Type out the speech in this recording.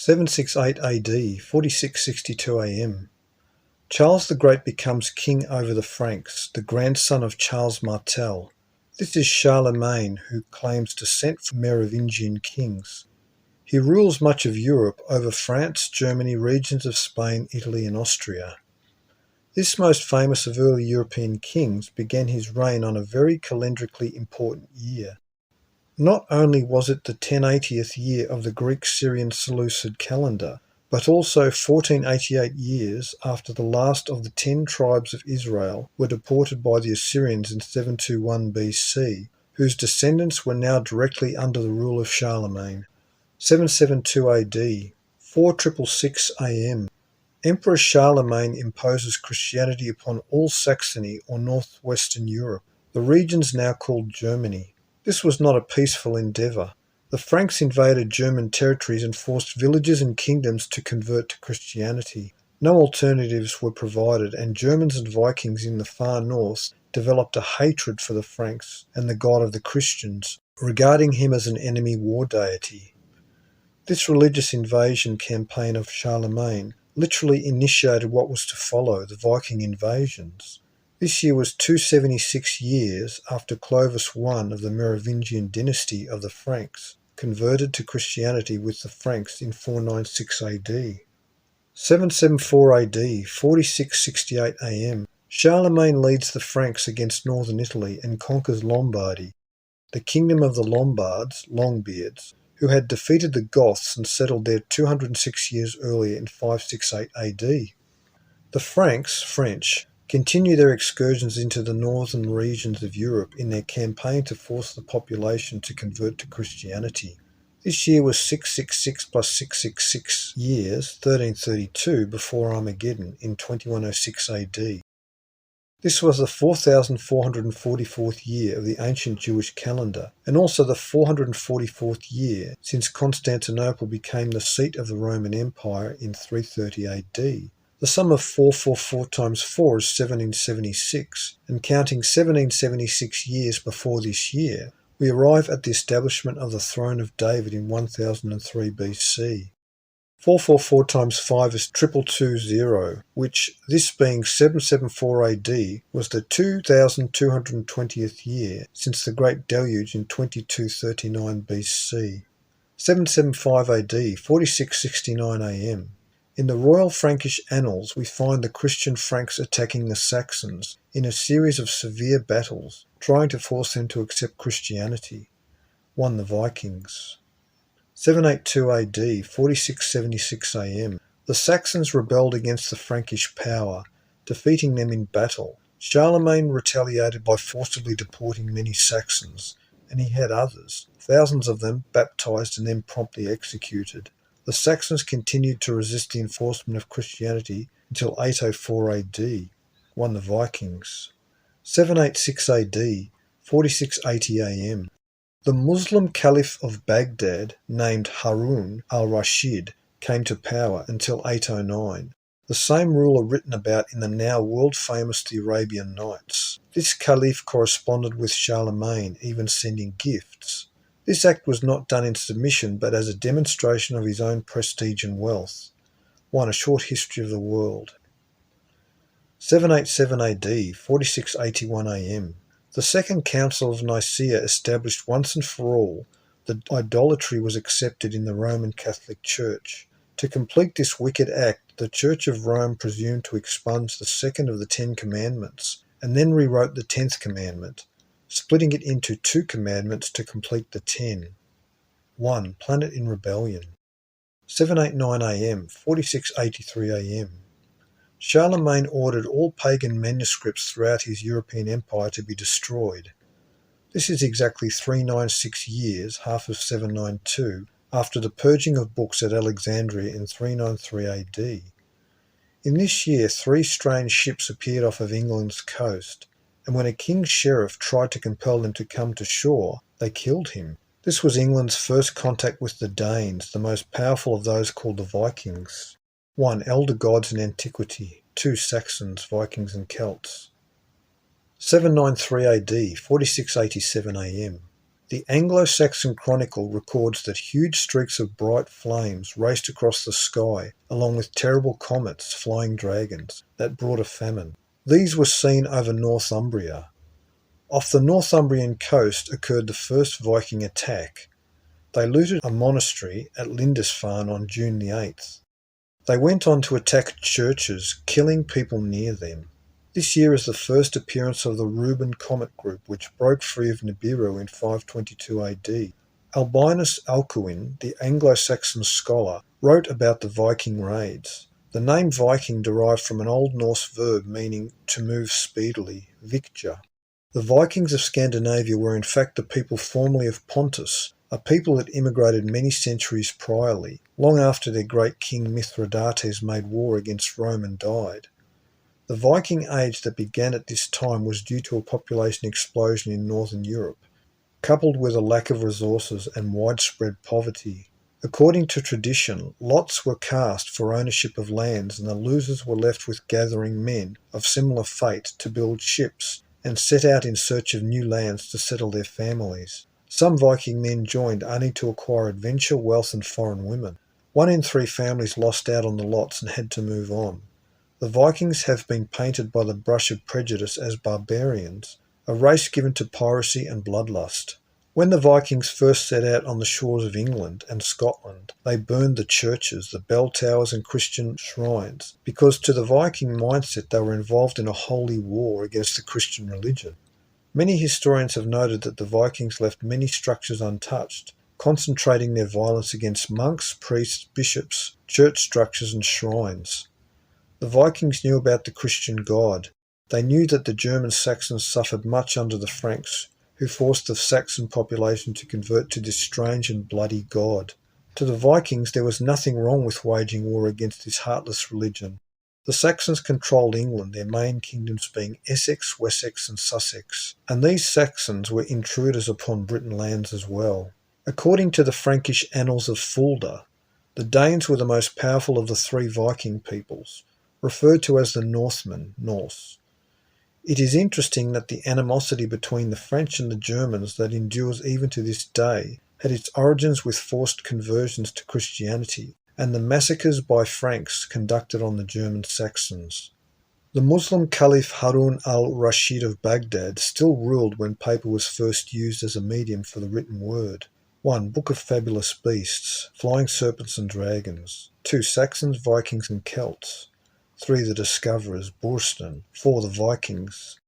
768 AD, 4662 AM. Charles the Great becomes king over the Franks, the grandson of Charles Martel. This is Charlemagne, who claims descent from Merovingian kings. He rules much of Europe over France, Germany, regions of Spain, Italy and Austria. This most famous of early European kings began his reign on a very calendrically important year. Not only was it the 1080th year of the Greek-Syrian Seleucid calendar, but also 1488 years after the last of the 10 tribes of Israel were deported by the Assyrians in 721 BC, whose descendants were now directly under the rule of Charlemagne. 772 AD, 4666 AM. Emperor Charlemagne imposes Christianity upon all Saxony or northwestern Europe, the regions now called Germany. This was not a peaceful endeavour. The Franks invaded German territories and forced villages and kingdoms to convert to Christianity. No alternatives were provided, and Germans and Vikings in the far north developed a hatred for the Franks and the God of the Christians, regarding him as an enemy war deity. This religious invasion campaign of Charlemagne literally initiated what was to follow, the Viking invasions. This year was 276 years after Clovis I of the Merovingian dynasty of the Franks converted to Christianity with the Franks in 496 AD. 774 AD, 4668 AM. Charlemagne leads the Franks against northern Italy and conquers Lombardy, the kingdom of the Lombards, Longbeards, who had defeated the Goths and settled there 206 years earlier in 568 AD. The Franks, French, continue their excursions into the northern regions of Europe in their campaign to force the population to convert to Christianity. This year was 666 plus 666 years, 1332, before Armageddon in 2106 AD. This was the 4,444th year of the ancient Jewish calendar, and also the 444th year since Constantinople became the seat of the Roman Empire in 330 AD. The sum of 444 times 4 is 1776, and counting 1776 years before this year, we arrive at the establishment of the throne of David in 1003 BC. 444 times 5 is 2220, which, this being 774 AD, was the 2220th year since the Great Deluge in 2239 BC. 775 AD, 4669 AM. In the Royal Frankish Annals we find the Christian Franks attacking the Saxons in a series of severe battles, trying to force them to accept Christianity. Won the Vikings. 782 AD, 4676 AM. The Saxons rebelled against the Frankish power, defeating them in battle. Charlemagne retaliated by forcibly deporting many Saxons, and he had others, thousands of them, baptized and then promptly executed. The Saxons continued to resist the enforcement of Christianity until 804 AD. Won the Vikings. 786 AD, 4680 AM. The Muslim Caliph of Baghdad, named Harun al-Rashid, came to power until 809. The same ruler written about in the now world-famous The Arabian Nights. This Caliph corresponded with Charlemagne, even sending gifts. This act was not done in submission, but as a demonstration of his own prestige and wealth. Won a short history of the world. 787 AD, 4681 AM. The Second Council of Nicaea established once and for all that idolatry was accepted in the Roman Catholic Church. To complete this wicked act, the Church of Rome presumed to expunge the second of the 10 Commandments, and then rewrote the 10th Commandment, splitting it into 2 commandments to complete the 10. 1. Planet in Rebellion. 789 AM, 4683 AM. Charlemagne ordered all pagan manuscripts throughout his European empire to be destroyed. This is exactly 396 years, half of 792, after the purging of books at Alexandria in 393 AD. In this year 3 strange ships appeared off of England's coast, and when a king's sheriff tried to compel them to come to shore, they killed him. This was England's first contact with the Danes, the most powerful of those called the Vikings. 1. Elder gods in antiquity. 2. Saxons, Vikings and Celts. 793 AD, 4687 AM. The Anglo-Saxon Chronicle records that huge streaks of bright flames raced across the sky, along with terrible comets, flying dragons, that brought a famine. These were seen over Northumbria. Off the Northumbrian coast occurred the first Viking attack. They looted a monastery at Lindisfarne on June the 8th. They went on to attack churches, killing people near them. This year is the first appearance of the Reuben comet group, which broke free of Nibiru in 522 AD. Albinus Alcuin, the Anglo-Saxon scholar, wrote about the Viking raids. The name Viking derived from an Old Norse verb meaning to move speedily, vikja. The Vikings of Scandinavia were in fact the people formerly of Pontus, a people that immigrated many centuries priorly, long after their great king Mithridates made war against Rome and died. The Viking age that began at this time was due to a population explosion in northern Europe, coupled with a lack of resources and widespread poverty. According to tradition, lots were cast for ownership of lands, and the losers were left with gathering men of similar fate to build ships and set out in search of new lands to settle their families. Some Viking men joined only to acquire adventure, wealth and foreign women. 1 in 3 families lost out on the lots and had to move on. The Vikings have been painted by the brush of prejudice as barbarians, a race given to piracy and bloodlust. When the Vikings first set out on the shores of England and Scotland, they burned the churches, the bell towers and Christian shrines, because to the Viking mindset they were involved in a holy war against the Christian religion. Many historians have noted that the Vikings left many structures untouched, concentrating their violence against monks, priests, bishops, church structures and shrines. The Vikings knew about the Christian God. They knew that the German Saxons suffered much under the Franks, who forced the Saxon population to convert to this strange and bloody god. To the Vikings there was nothing wrong with waging war against this heartless religion. The Saxons controlled England, their main kingdoms being Essex, Wessex and Sussex, and these Saxons were intruders upon Britain lands as well. According to the Frankish Annals of Fulda, the Danes were the most powerful of the 3 Viking peoples, referred to as the Northmen, Norse. It is interesting that the animosity between the French and the Germans that endures even to this day had its origins with forced conversions to Christianity and the massacres by Franks conducted on the German Saxons. The Muslim Caliph Harun al-Rashid of Baghdad still ruled when paper was first used as a medium for the written word. 1. Book of Fabulous Beasts, Flying Serpents and Dragons. 2. Saxons, Vikings and Celts. 3. The Discoverers, Borston. 4. The Vikings.